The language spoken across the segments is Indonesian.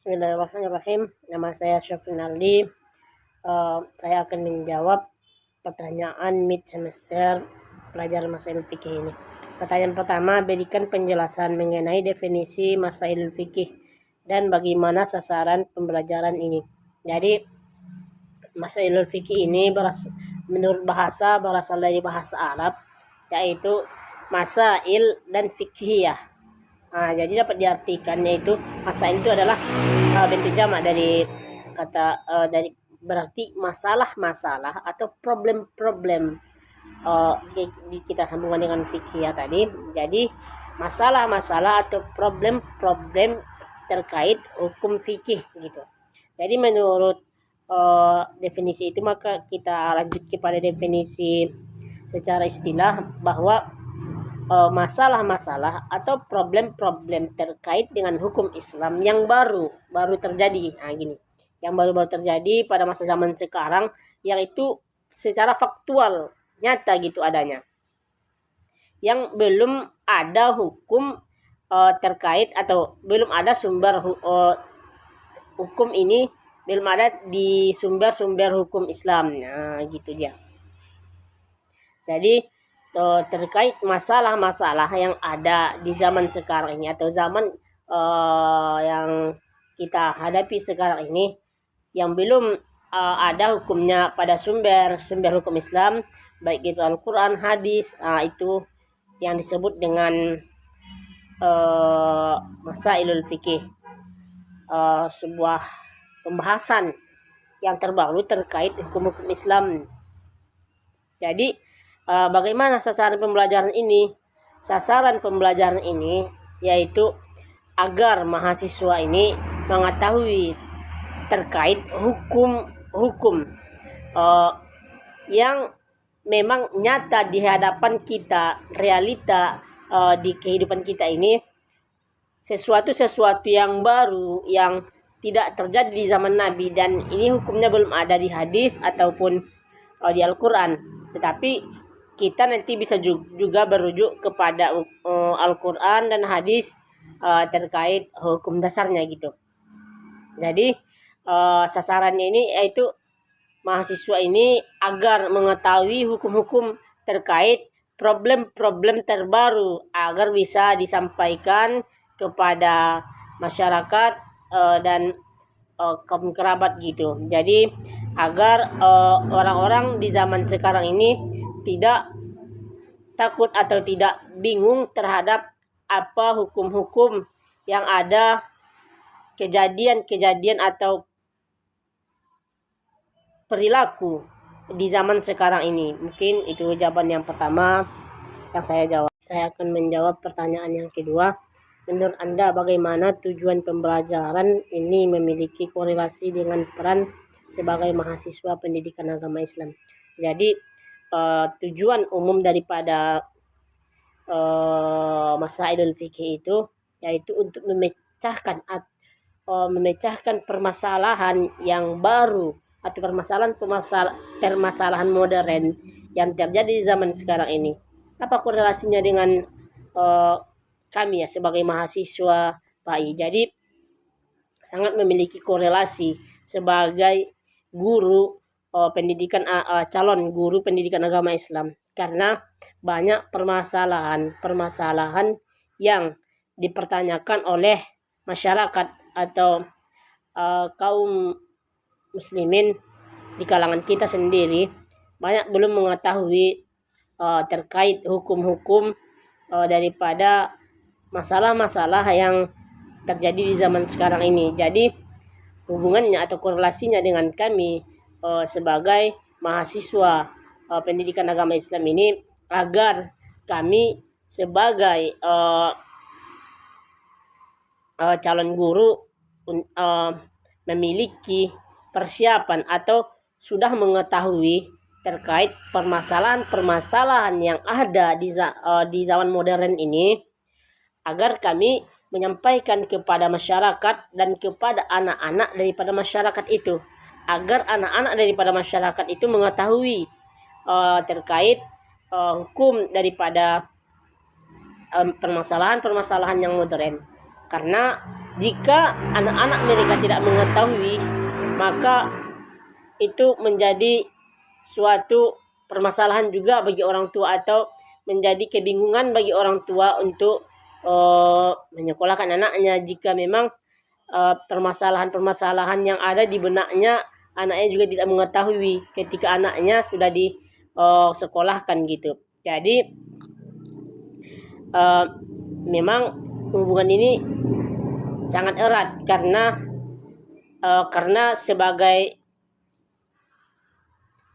Bismillahirrahmanirrahim. Nama saya Syafrin Aldi. Saya akan menjawab pertanyaan mid semester pelajaran masail fikih ini. Pertanyaan pertama, berikan penjelasan mengenai definisi masail fikih dan bagaimana sasaran pembelajaran ini. Jadi masail fikih ini menurut bahasa berasal dari bahasa Arab, yaitu masail dan fikhiyah. Jadi dapat diartikan yaitu masail itu adalah bentuk jamak dari kata dari berarti masalah-masalah atau problem-problem. Kita sambungkan dengan fikih tadi. Jadi masalah-masalah atau problem-problem terkait hukum fikih gitu. Jadi menurut definisi itu, maka kita lanjut kepada definisi secara istilah bahwa masalah-masalah atau problem-problem terkait dengan hukum Islam yang baru terjadi. Gini, yang baru terjadi pada masa zaman sekarang, yaitu secara faktual nyata gitu adanya, yang belum ada hukum terkait atau belum ada sumber hukum ini, belum ada di sumber-sumber hukum Islam. Gitu dia. Jadi terkait masalah-masalah yang ada di zaman sekarang ini atau zaman yang kita hadapi sekarang ini, yang belum ada hukumnya pada sumber hukum Islam, baik itu Al-Quran, hadis, itu yang disebut dengan masailul fikih, sebuah pembahasan yang terbaru terkait hukum-hukum Islam. Jadi bagaimana sasaran pembelajaran ini? Sasaran pembelajaran ini yaitu agar mahasiswa ini mengetahui terkait hukum yang memang nyata di hadapan kita, realita di kehidupan kita ini, sesuatu yang baru yang tidak terjadi di zaman Nabi, dan ini hukumnya belum ada di hadis ataupun di Al-Quran. Tetapi kita nanti bisa juga berujuk kepada Al-Quran dan hadis terkait hukum dasarnya gitu. Jadi sasarannya ini yaitu mahasiswa ini agar mengetahui hukum-hukum terkait problem-problem terbaru agar bisa disampaikan kepada masyarakat dan kaum kerabat gitu. Jadi agar orang-orang di zaman sekarang ini tidak takut atau tidak bingung terhadap apa hukum-hukum yang ada, kejadian-kejadian atau perilaku di zaman sekarang ini. Mungkin itu jawaban yang pertama yang saya jawab. Saya akan menjawab pertanyaan yang kedua. Menurut Anda bagaimana tujuan pembelajaran ini memiliki korelasi dengan peran sebagai mahasiswa pendidikan agama Islam? Jadi tujuan umum daripada masailul fikih itu yaitu untuk memecahkan permasalahan yang baru atau permasalahan modern yang terjadi di zaman sekarang ini. Apa korelasinya dengan kami ya sebagai mahasiswa PAI? Jadi sangat memiliki korelasi sebagai guru calon guru pendidikan agama Islam, karena banyak permasalahan yang dipertanyakan oleh masyarakat atau kaum muslimin di kalangan kita sendiri, banyak belum mengetahui terkait hukum-hukum daripada masalah-masalah yang terjadi di zaman sekarang ini. Jadi hubungannya atau korelasinya dengan kami sebagai mahasiswa pendidikan agama Islam ini, agar kami sebagai calon guru memiliki persiapan atau sudah mengetahui terkait permasalahan yang ada di zaman modern ini, agar kami menyampaikan kepada masyarakat dan kepada anak-anak daripada masyarakat itu, agar anak-anak daripada masyarakat itu mengetahui terkait hukum daripada permasalahan yang modern. Karena jika anak-anak mereka tidak mengetahui, maka itu menjadi suatu permasalahan juga bagi orang tua, atau menjadi kebingungan bagi orang tua untuk menyekolahkan anaknya, jika memang permasalahan-permasalahan yang ada di benaknya anaknya juga tidak mengetahui ketika anaknya sudah disekolahkan gitu. Jadi memang hubungan ini sangat erat karena sebagai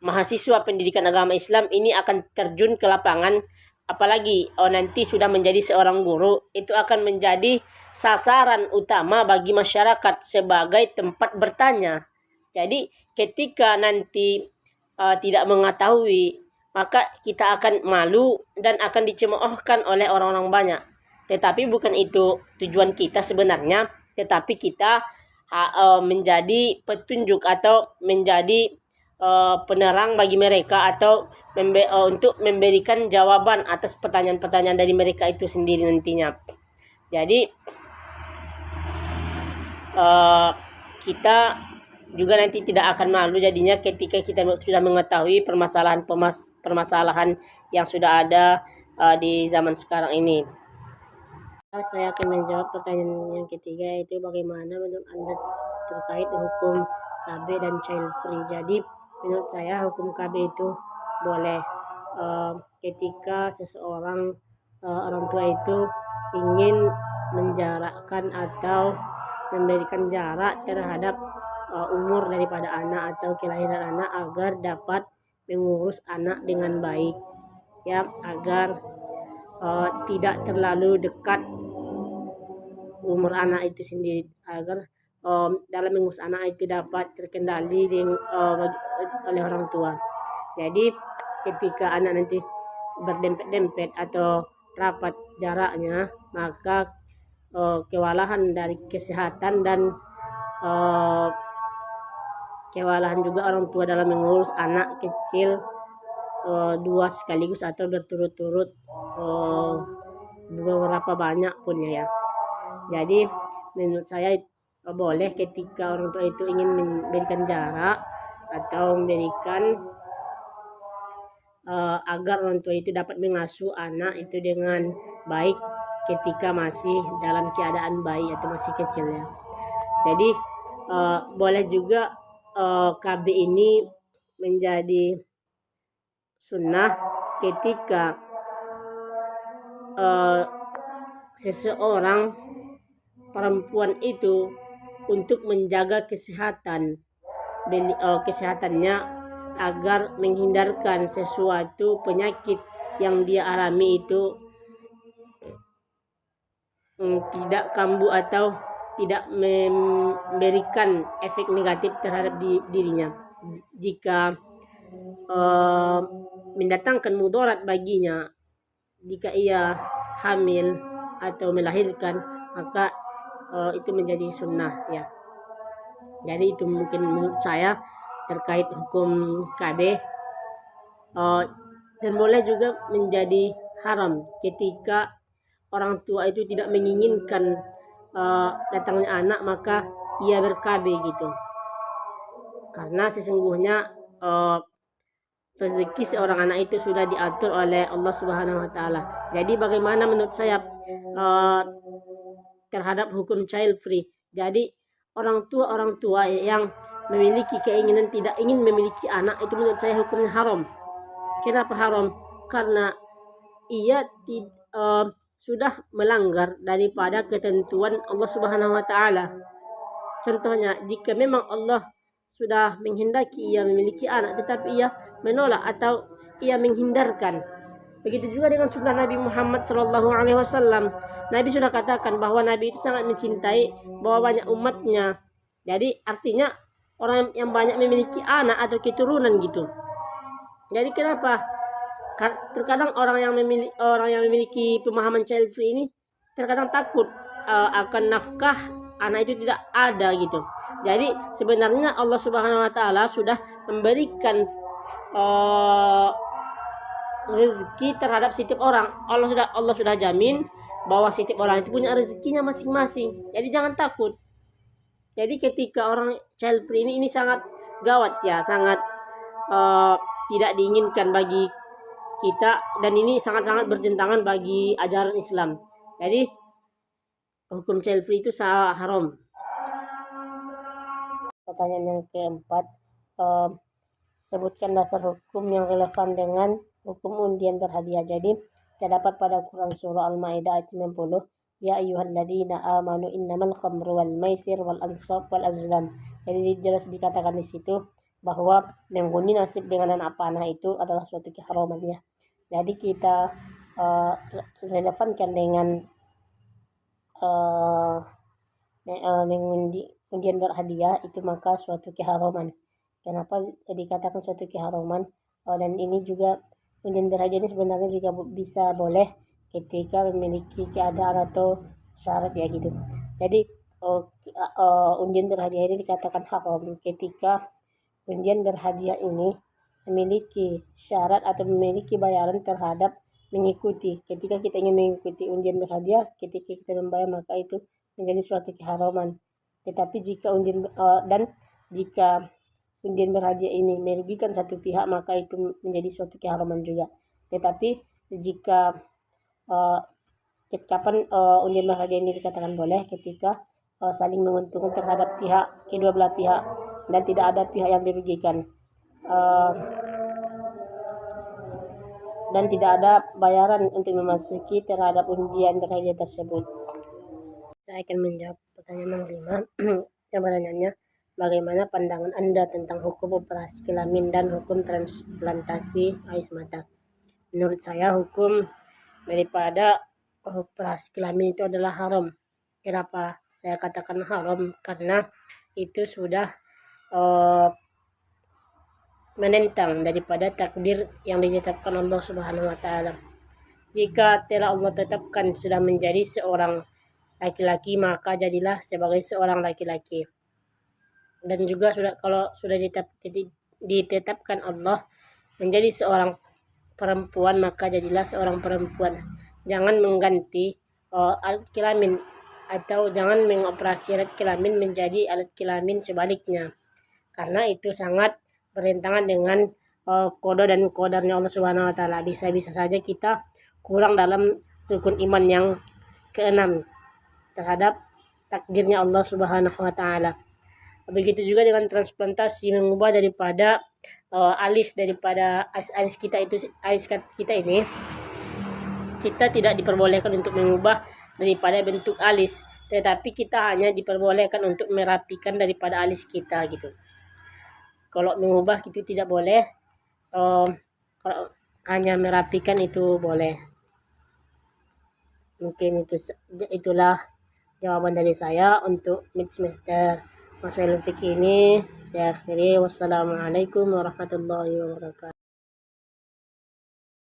mahasiswa pendidikan agama Islam ini akan terjun ke lapangan, apalagi nanti sudah menjadi seorang guru, itu akan menjadi sasaran utama bagi masyarakat sebagai tempat bertanya. Jadi ketika nanti tidak mengetahui, maka kita akan malu dan akan dicemoohkan oleh orang-orang banyak. Tetapi bukan itu tujuan kita sebenarnya, tetapi kita menjadi petunjuk atau menjadi penerang bagi mereka, atau untuk memberikan jawaban atas pertanyaan-pertanyaan dari mereka itu sendiri nantinya. Jadi kita juga nanti tidak akan malu jadinya ketika kita sudah mengetahui permasalahan yang sudah ada di zaman sekarang ini. Saya akan menjawab pertanyaan yang ketiga, yaitu bagaimana menurut Anda terkait hukum KB dan child free. Jadi menurut saya hukum KB itu boleh ketika seseorang orang tua itu ingin menjarakkan atau memberikan jarak terhadap umur daripada anak atau kelahiran anak agar dapat mengurus anak dengan baik, ya, agar tidak terlalu dekat umur anak itu sendiri, agar dalam mengurus anak itu dapat terkendali oleh orang tua. Jadi ketika anak nanti berdempet-dempet atau rapat jaraknya, maka kewalahan dari kesehatan dan kewalahan juga orang tua dalam mengurus anak kecil dua sekaligus atau berturut-turut beberapa banyak pun ya. Jadi menurut saya boleh ketika orang tua itu ingin memberikan jarak atau memberikan agar orang tua itu dapat mengasuh anak itu dengan baik ketika masih dalam keadaan bayi atau masih kecil ya. Jadi boleh juga KB ini menjadi sunnah ketika seseorang perempuan itu untuk menjaga kesehatannya agar menghindarkan sesuatu penyakit yang dia alami itu tidak kambuh atau tidak memberikan efek negatif terhadap dirinya. Jika mendatangkan mudarat baginya jika ia hamil atau melahirkan, maka itu menjadi sunnah ya. Jadi itu mungkin menurut saya terkait hukum KB. Dan boleh juga menjadi haram ketika orang tua itu tidak menginginkan datangnya anak, maka ia ber-KB gitu. Karena sesungguhnya rezeki seorang anak itu sudah diatur oleh Allah Subhanahu wa taala. Jadi bagaimana menurut saya terhadap hukum child free? Jadi orang tua yang memiliki keinginan tidak ingin memiliki anak, itu menurut saya hukumnya haram. Kenapa haram? Karena ia sudah melanggar daripada ketentuan Allah Subhanahu wa taala. Contohnya, jika memang Allah sudah menghendaki ia memiliki anak tetapi ia menolak atau ia menghindarkan. Begitu juga dengan sunnah Nabi Muhammad SAW. Nabi sudah katakan bahwa Nabi itu sangat mencintai bahwa banyak umatnya. Jadi artinya orang yang banyak memiliki anak atau keturunan gitu. Jadi kenapa? Terkadang orang yang memiliki pemahaman child free ini terkadang takut akan nafkah anak itu tidak ada gitu. Jadi sebenarnya Allah Subhanahu wa taala sudah memberikan rezeki terhadap setiap orang. Allah sudah jamin bahwa setiap orang itu punya rezekinya masing-masing. Jadi jangan takut. Jadi ketika orang child free ini sangat gawat ya, sangat tidak diinginkan bagi kita, dan ini sangat-sangat bertentangan bagi ajaran Islam. Jadi hukum child free itu haram. Pertanyaan yang keempat, sebutkan dasar hukum yang relevan dengan hukum undian berhadiah. Jadi terdapat pada Quran surah Al-Maidah ayat 90, ya ayyuhalladzina amanu innamal khamru wal maisir wal ansab wal azlam. Jadi jelas dikatakan di situ bahwa mengundi nasib dengan anak panah itu adalah suatu keharamannya. Jadi kita relevankan dengan mengundi undian berhadiah itu maka suatu keharaman. Kenapa dikatakan suatu keharaman? Dan ini juga undian berhadiah ini sebenarnya juga bisa boleh ketika memiliki keadaan atau syarat ya gitu. Jadi undian berhadiah ini dikatakan haram ketika undian berhadiah ini memiliki syarat atau memiliki bayaran terhadap mengikuti. Ketika kita ingin mengikuti undian berhadiah, ketika kita membayar maka itu menjadi suatu keharaman. Tetapi jika jika undian berhadiah ini merugikan satu pihak maka itu menjadi suatu keharaman juga. Tetapi jika kapan undian berhadiah ini dikatakan boleh? Ketika saling menguntungkan terhadap kedua belah pihak dan tidak ada pihak yang dirugikan, dan tidak ada bayaran untuk memasuki terhadap undian berhadiah tersebut. Saya akan menjawab pertanyaan nomor 5. Yang pertanyaannya, bagaimana pandangan Anda tentang hukum operasi kelamin dan hukum transplantasi ais mata? Menurut saya hukum daripada operasi kelamin itu adalah haram. Kenapa saya katakan haram? Karena itu sudah menentang daripada takdir yang ditetapkan Allah Subhanahu wa taala. Jika telah Allah tetapkan sudah menjadi seorang laki-laki, maka jadilah sebagai seorang laki-laki. Dan juga kalau sudah ditetapkan Allah menjadi seorang perempuan, maka jadilah seorang perempuan. Jangan mengganti alat kelamin atau jangan mengoperasi alat kelamin menjadi alat kelamin sebaliknya, karena itu sangat bertentangan dengan kode dan kodarnya Allah Subhanahu wa taala. Bisa-bisa saja kita kurang dalam rukun iman yang keenam terhadap takdirnya Allah Subhanahu wa taala. Begitu juga dengan transplantasi, mengubah daripada alis kita ini, kita tidak diperbolehkan untuk mengubah daripada bentuk alis, tetapi kita hanya diperbolehkan untuk merapikan daripada alis kita gitu. Kalau mengubah itu tidak boleh, kalau hanya merapikan itu boleh. Mungkin itulah jawaban dari saya untuk mid semester Masail Fikih ini. Saya akhiri. Wassalamualaikum warahmatullahi wabarakatuh.